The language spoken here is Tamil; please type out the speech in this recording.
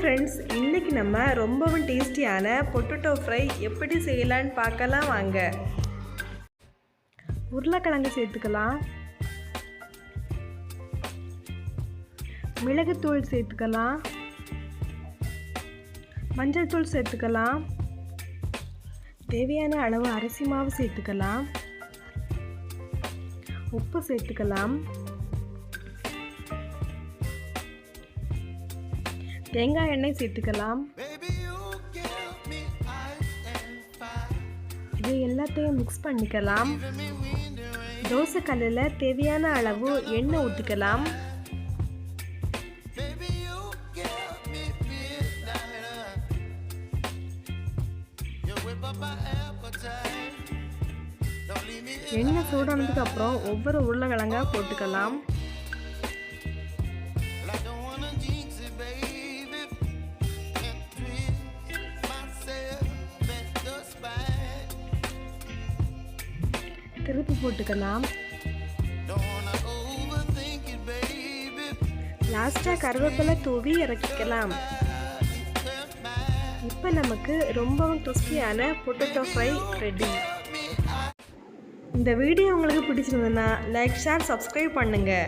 ஃப்ரெண்ட்ஸ், இன்றைக்கி நம்ம ரொம்பவும் டேஸ்டியான பொட்டேட்டோ ஃப்ரை எப்படி செய்யலான்னு பார்க்கலாம் வாங்க. உருளைக்கிழங்கு சேர்த்துக்கலாம், மிளகுத்தூள் சேர்த்துக்கலாம், மஞ்சள் தூள் சேர்த்துக்கலாம், தேவையான அளவு அரிசி மாவு சேர்த்துக்கலாம், உப்பு சேர்த்துக்கலாம், தேங்காய் எண்ணெய் சேர்த்துக்கலாம். இது எல்லாத்தையும் மிக்ஸ் பண்ணிக்கலாம். தோசை கல்லில் தேவையான அளவு எண்ணெய் ஊற்றிக்கலாம். எண்ணெய் சூடானதுக்கு அப்புறம் ஒவ்வொரு உருளைக்கிழங்கா போட்டுக்கலாம். திருப்பி போட்டுக்கலாம். லாஸ்ட்டாக கருவேப்பிலை தூவி இறக்கிக்கலாம். இப்போ நமக்கு ரொம்பவும் கிறிஸ்பியான பொட்டேட்டோ ஃப்ரை ரெடி. இந்த வீடியோ உங்களுக்கு பிடிச்சிருந்ததுன்னா லைக், ஷேர், சப்ஸ்கிரைப் பண்ணுங்கள்.